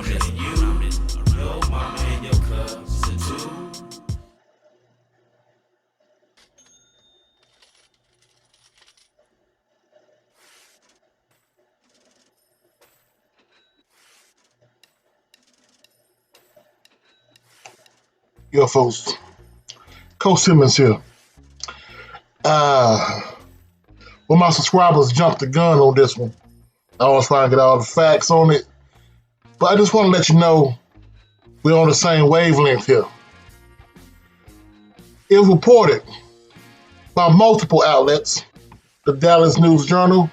missing you, your mama and your cousin too. Yo, folks, Coach Simmons here. Uh, when my subscribers jumped the gun on this one, I was trying to get all the facts on it, but I just want to let you know we're on the same wavelength here. It was reported by multiple outlets, the Dallas News Journal,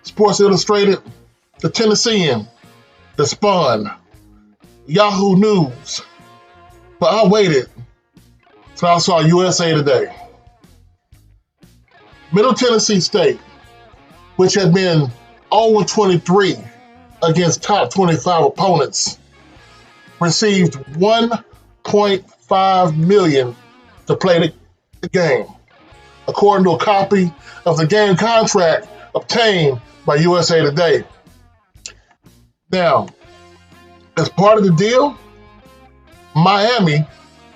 Sports Illustrated, the Tennessean, the Spun, Yahoo News, but I waited till I saw USA Today. Middle Tennessee State, which had been 0-23 against top 25 opponents, received $1.5 million to play the game, according to a copy of the game contract obtained by USA Today. Now, as part of the deal, Miami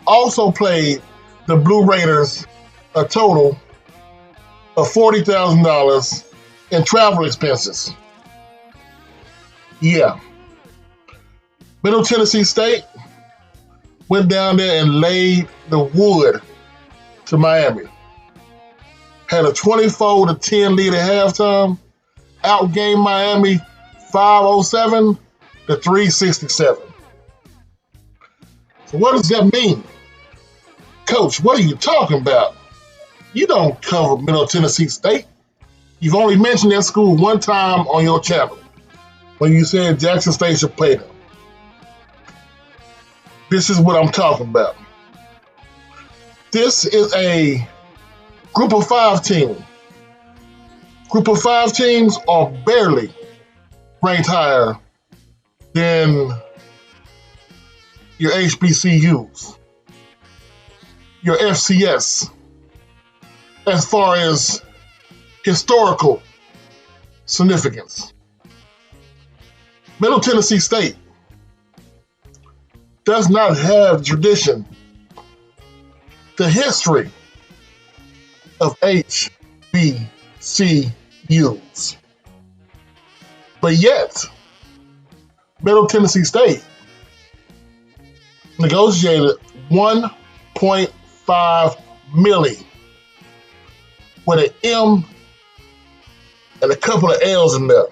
also paid the Blue Raiders a total of $40,000 in travel expenses. Yeah. Middle Tennessee State went down there and laid the wood to Miami. Had a 24-10 lead at halftime, outgained Miami 507 to 367. So what does that mean? Coach, what are you talking about? You don't cover Middle Tennessee State. You've only mentioned that school one time on your channel when you said Jackson State should play them. This is what I'm talking about. This is a group of 5 team. Group of 5 teams are barely ranked higher than your HBCUs, your FCS, as far as historical significance. Middle Tennessee State does not have the tradition, the history of HBCUs. But yet, Middle Tennessee State negotiated $1.5 million with an M and a couple of L's in there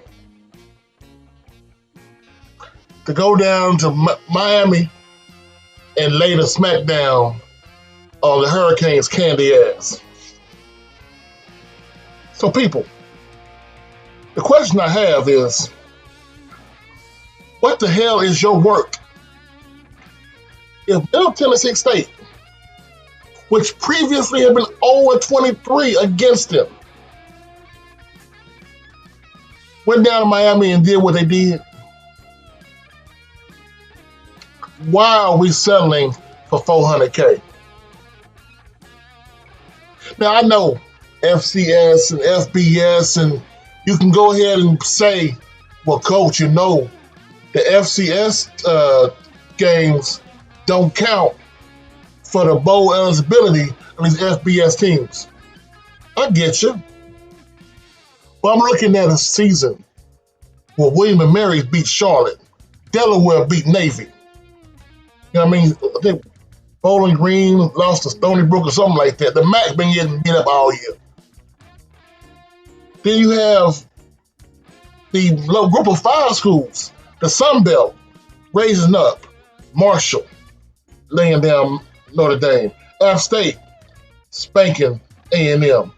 to go down to Miami and lay the smackdown on the Hurricanes' candy ass. So people, the question I have is, what the hell is your work? If Middle Tennessee State, which previously had been 0-23 against them, went down to Miami and did what they did, why are we settling for $400K? Now I know FCS and FBS, and you can go ahead and say, well, Coach, you know, the FCS games don't count for the bowl eligibility of these FBS teams. I get you. But I'm looking at a season where William & Mary beat Charlotte, Delaware beat Navy. You know what I mean? I think Bowling Green lost to Stony Brook or something like that. The MAC been getting beat up all year. Then you have the group of 5 schools, the Sun Belt, raising up, Marshall laying down Notre Dame, App State spanking A&M,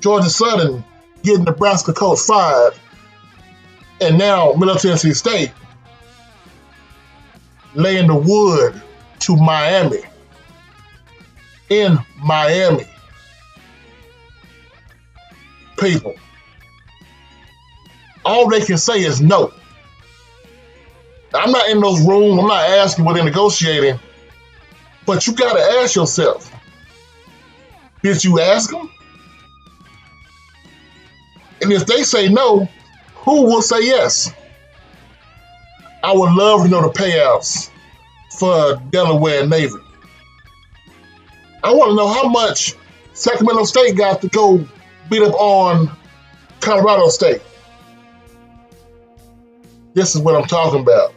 Georgia Southern getting Nebraska Coach fired, and now Middle Tennessee State laying the wood to Miami, in Miami. People, all they can say is no. I'm not in those rooms, I'm not asking what they're negotiating, but you gotta ask yourself, did you ask them? And if they say no, who will say yes? I would love to know the payouts for Delaware and Navy. I want to know how much Sacramento State got to go beat up on Colorado State. This is what I'm talking about.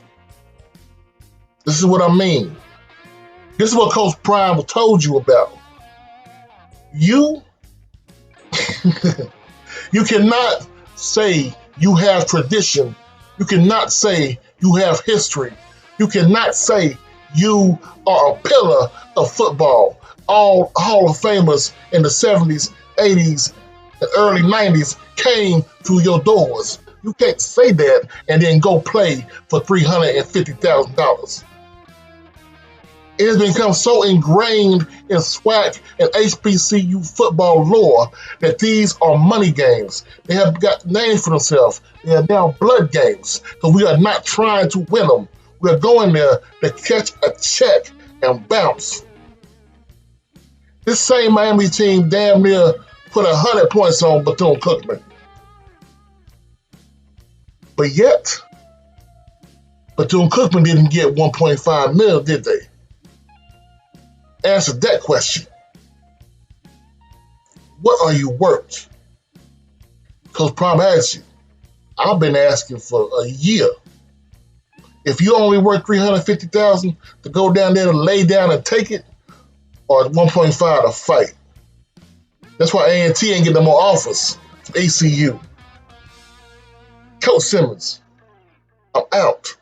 This is what I mean. This is what Coach Prime told you about. You, you cannot say you have tradition. You cannot say you have history. You cannot say you are a pillar of football. All Hall of Famers in the 70s, 80s, and early 90s came through your doors. You can't say that and then go play for $350,000. It has become so ingrained in SWAC and HBCU football lore that these are money games. They have got names for themselves. They are now blood games. So we are not trying to win them. We are going there to catch a check and bounce. This same Miami team damn near put 100 points on Bethune-Cookman. But yet, Bethune-Cookman didn't get $1.5 million, did they? Answer that question. What are you worth? Coach Prime asked you. I've been asking for a year. If you only worth $350,000 to go down there and lay down and take it, or $1.5 to fight. That's why A&T ain't getting no more offers from ACU. Coach Simmons, I'm out.